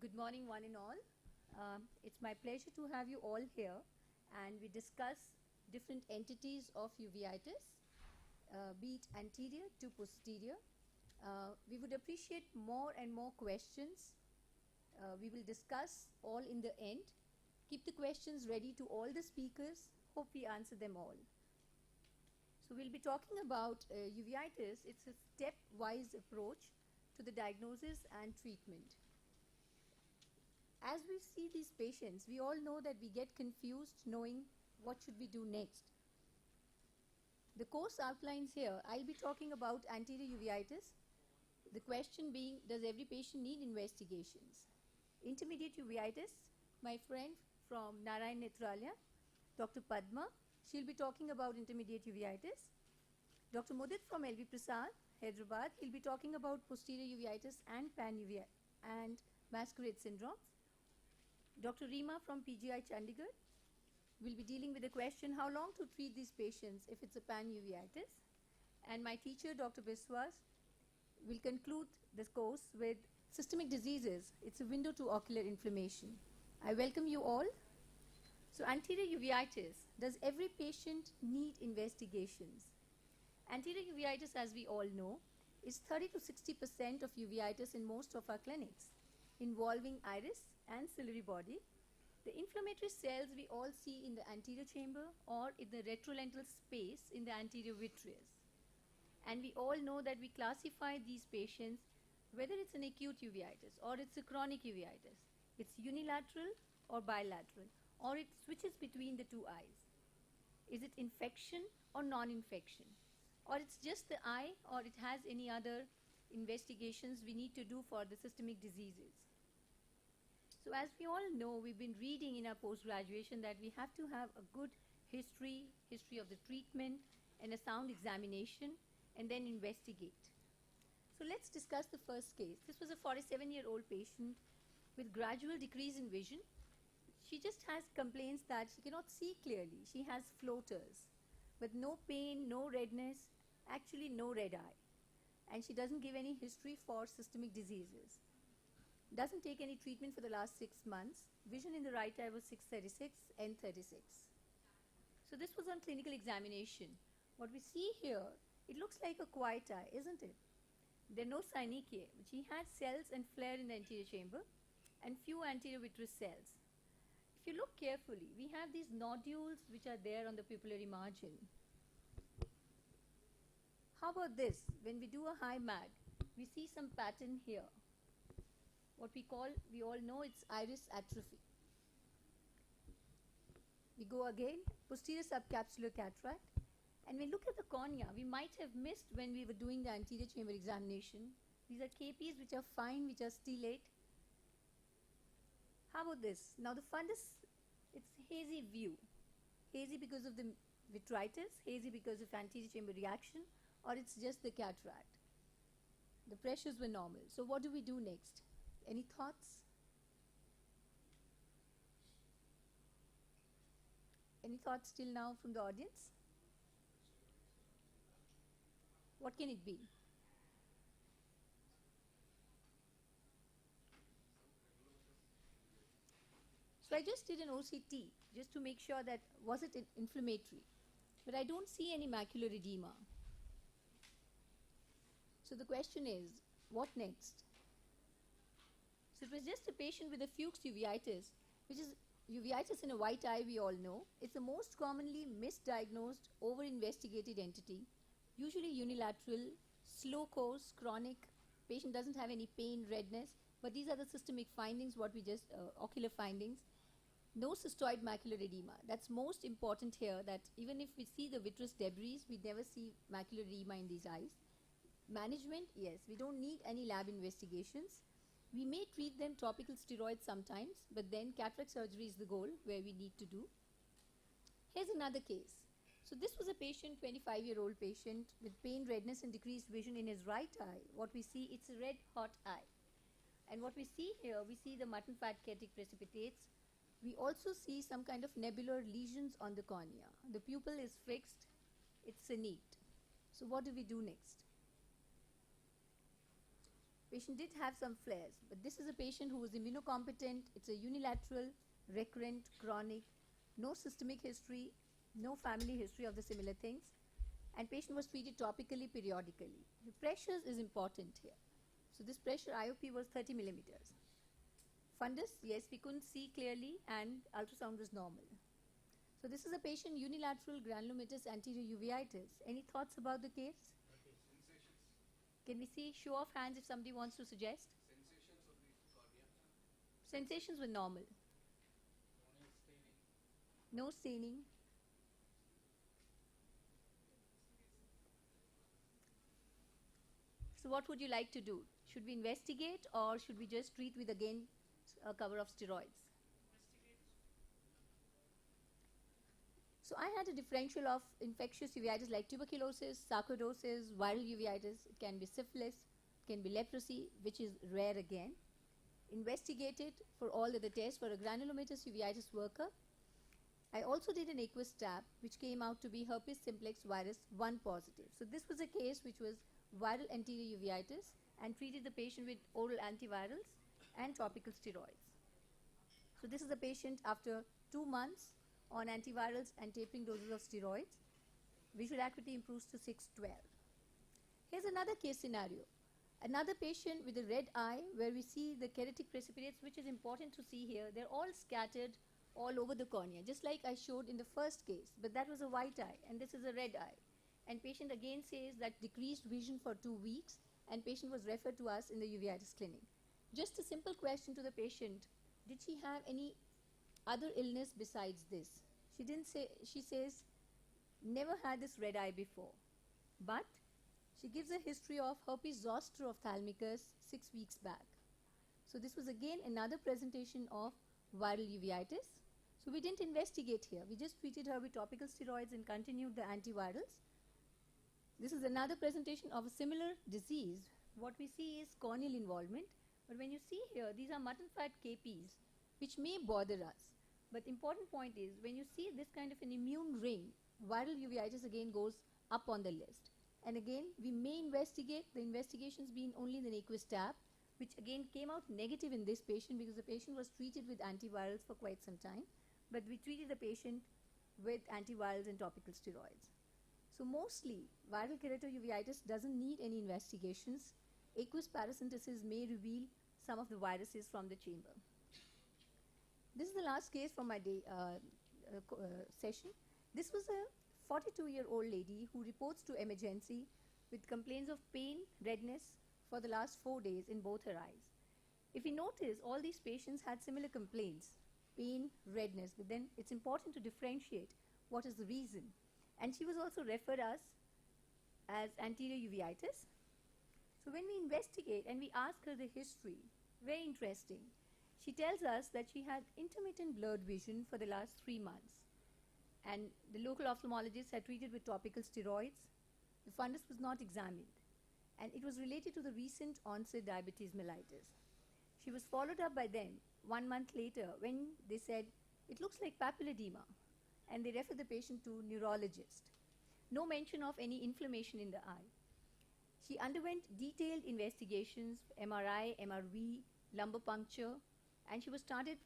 Good morning, one and all. It's my pleasure to have you all here, and we discuss different entities of uveitis, be it anterior to posterior. We would appreciate more and more questions. We will discuss all in the end. Keep the questions ready to all the speakers. Hope we answer them all. So we'll be talking about uveitis. It's a stepwise approach to the diagnosis and treatment. As we see these patients, we all know that we get confused knowing what should we do next. The course outlines here, I'll be talking about anterior uveitis. The question being, does every patient need investigations? Intermediate uveitis, my friend from Narayan Netralaya, Dr. Padma, she'll be talking about intermediate uveitis. Dr. Mudit from LV Prasad, Hyderabad, he'll be talking about posterior uveitis and pan-uveitis and masquerade syndrome. Dr. Reema from PGI Chandigarh will be dealing with the question how long to treat these patients if it's a pan-uveitis. And my teacher, Dr. Biswas, will conclude this course with systemic diseases. It's a window to ocular inflammation. I welcome you all. So anterior uveitis, does every patient need investigations? Anterior uveitis, as we all know, is 30 to 60% of uveitis in most of our clinics, involving iris and ciliary body. The inflammatory cells we all see in the anterior chamber or in the retrolental space in the anterior vitreous. And we all know that we classify these patients, whether it's an acute uveitis or it's a chronic uveitis, it's unilateral or bilateral, or it switches between the two eyes. Is it infection or non-infection? Or it's just the eye, or it has any other investigations we need to do for the systemic diseases. So as we all know, we've been reading in our post-graduation that we have to have a good history of the treatment and a sound examination, and then investigate. So let's discuss the first case. This was a 47-year-old patient with gradual decrease in vision. She just has complaints that she cannot see clearly. She has floaters, but no pain, no redness, actually no red eye. And she doesn't give any history for systemic diseases. Doesn't take any treatment for the last 6 months. Vision in the right eye was 636, N36. So this was on clinical examination. What we see here, it looks like a quiet eye, isn't it? There are no synechiae, but she has cells and flare in the anterior chamber and few anterior vitreous cells. If you look carefully, we have these nodules which are there on the pupillary margin. How about this? When we do a high mag, we see some pattern here. What we all know it's iris atrophy. We go again, posterior subcapsular cataract. And when we look at the cornea, we might have missed when we were doing the anterior chamber examination. These are KPs which are fine, which are stellate. How about this? Now the fundus, it's hazy view. Hazy because of the vitritis, hazy because of anterior chamber reaction, or it's just the cataract. The pressures were normal. So what do we do next? Any thoughts? Any thoughts till now from the audience? What can it be? So I just did an OCT just to make sure that was it inflammatory. But I don't see any macular edema. So the question is, what next? So it was just a patient with a Fuchs uveitis, which is uveitis in a white eye, we all know. It's the most commonly misdiagnosed, over-investigated entity, usually unilateral, slow course, chronic. Patient doesn't have any pain, redness, but these are the systemic findings, what we just, ocular findings. No cystoid macular edema. That's most important here, that even if we see the vitreous debris, we never see macular edema in these eyes. Management, yes, we don't need any lab investigations. We may treat them topical steroids sometimes, but then cataract surgery is the goal where we need to do. Here's another case. So this was a patient, 25-year-old patient with pain, redness, and decreased vision in his right eye. What we see, it's a red hot eye. And what we see here, we see the mutton fat catic precipitates. We also see some kind of nebular lesions on the cornea. The pupil is fixed, it's senate. So what do we do next? Patient did have some flares, but this is a patient who was immunocompetent. It's a unilateral, recurrent, chronic, no systemic history, no family history of the similar things, and patient was treated topically periodically. The pressures is important here. So this pressure IOP was 30 millimeters. Fundus, yes, we couldn't see clearly, and ultrasound was normal. So this is a patient unilateral granulomatous anterior uveitis. Any thoughts about the case? Okay, sensations. Can we see show of hands if somebody wants to suggest? Sensations of the cornea. Sensations were normal. Corneal staining. No staining. So what would you like to do? Should we investigate or should we just treat with again a cover of steroids? So I had a differential of infectious uveitis like tuberculosis, sarcoidosis, viral uveitis. It can be syphilis, it can be leprosy, which is rare again. Investigated for all of the tests for a granulomatous uveitis worker. I also did an aqueous tab, which came out to be herpes simplex virus 1 positive. So this was a case which was viral anterior uveitis and treated the patient with oral antivirals and topical steroids. So this is a patient after 2 months on antivirals and tapering doses of steroids. Visual acuity improves to 612. Here's another case scenario. Another patient with a red eye where we see the keratic precipitates, which is important to see here. They're all scattered all over the cornea, just like I showed in the first case, but that was a white eye and this is a red eye. And patient again says that decreased vision for 2 weeks, and patient was referred to us in the uveitis clinic. Just a simple question to the patient, did she have any other illness besides this? She didn't say. She says, never had this red eye before, but she gives a history of herpes zoster ophthalmicus 6 weeks back. So this was again another presentation of viral uveitis. So we didn't investigate here. We just treated her with topical steroids and continued the antivirals. This is another presentation of a similar disease. What we see is corneal involvement, but when you see here, these are mutton fat KPs, which may bother us. But important point is, when you see this kind of an immune ring, viral uveitis again goes up on the list. And again, we may investigate, the investigations being only in the aqueous tab, which again came out negative in this patient because the patient was treated with antivirals for quite some time, but we treated the patient with antivirals and topical steroids. So mostly, viral keratouveitis doesn't need any investigations. Aqueous paracentesis may reveal some of the viruses from the chamber. This is the last case from my day session. This was a 42-year-old lady who reports to emergency with complaints of pain, redness for the last 4 days in both her eyes. If you notice, all these patients had similar complaints, pain, redness, but then it's important to differentiate what is the reason. And she was also referred us as anterior uveitis. So when we investigate and we ask her the history, very interesting. She tells us that she had intermittent blurred vision for the last 3 months. And the local ophthalmologist had treated with topical steroids. The fundus was not examined. And it was related to the recent onset diabetes mellitus. She was followed up by them 1 month later when they said, it looks like papilledema. And they referred the patient to neurologist. No mention of any inflammation in the eye. She underwent detailed investigations, MRI, MRV, lumbar puncture, and she was started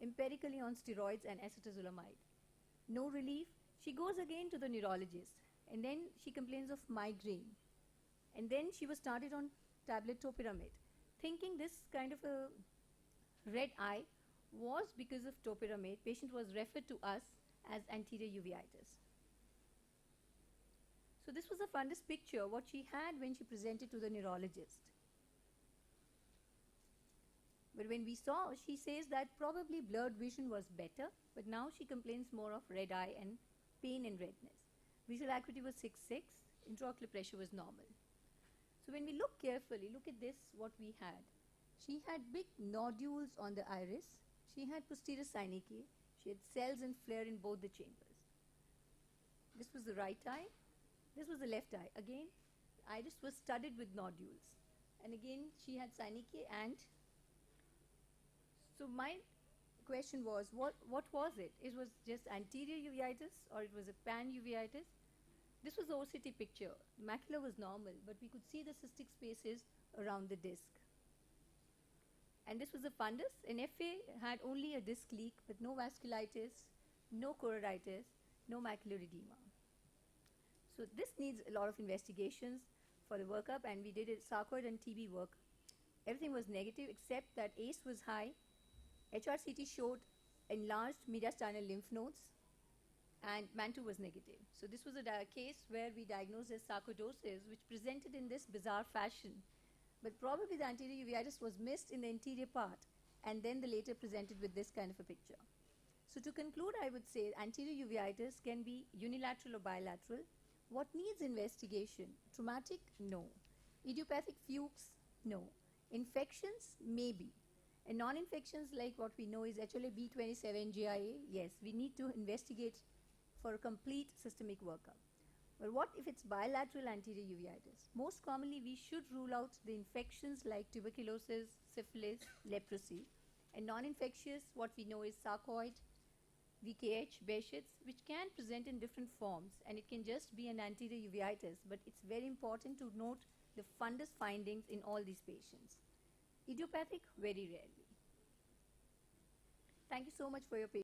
empirically on steroids and acetazolamide. No relief. She goes again to the neurologist, and then she complains of migraine. And then she was started on tablet topiramate, thinking this kind of a red eye was because of topiramate. Patient was referred to us as anterior uveitis. So this was a fundus picture, what she had when she presented to the neurologist. But when we saw, she says that probably blurred vision was better, but now she complains more of red eye and pain and redness. Visual acuity was 6.6, intraocular pressure was normal. So when we look carefully, look at this, what we had. She had big nodules on the iris. She had posterior synechiae. She had cells and flare in both the chambers. This was the right eye. This was the left eye. Again, iris was studded with nodules. And again, she had synechiae. And so my question was, what was it? It was just anterior uveitis or it was a pan-uveitis? This was the OCT picture. The macula was normal, but we could see the cystic spaces around the disc. And this was a fundus. An FA had only a disc leak with no vasculitis, no choroiditis, no macular edema. So this needs a lot of investigations for the workup, and we did a sarcoid and TB work. Everything was negative except that ACE was high. HRCT showed enlarged mediastinal lymph nodes, and MANTO was negative. So this was a case where we diagnosed as sarcoidosis, which presented in this bizarre fashion. But probably the anterior uveitis was missed in the anterior part, and then the later presented with this kind of a picture. So to conclude, I would say anterior uveitis can be unilateral or bilateral. What needs investigation? Traumatic? No. Idiopathic fuchs? No. Infections? Maybe. And non-infections like what we know is HLA-B27 GIA? Yes, we need to investigate for a complete systemic workup. But what if it's bilateral anterior uveitis? Most commonly, we should rule out the infections like tuberculosis, syphilis, leprosy. And non-infectious, what we know is sarcoid, VKH, Behçet's, which can present in different forms, and it can just be an anterior uveitis, but it's very important to note the fundus findings in all these patients. Idiopathic, very rarely. Thank you so much for your patience.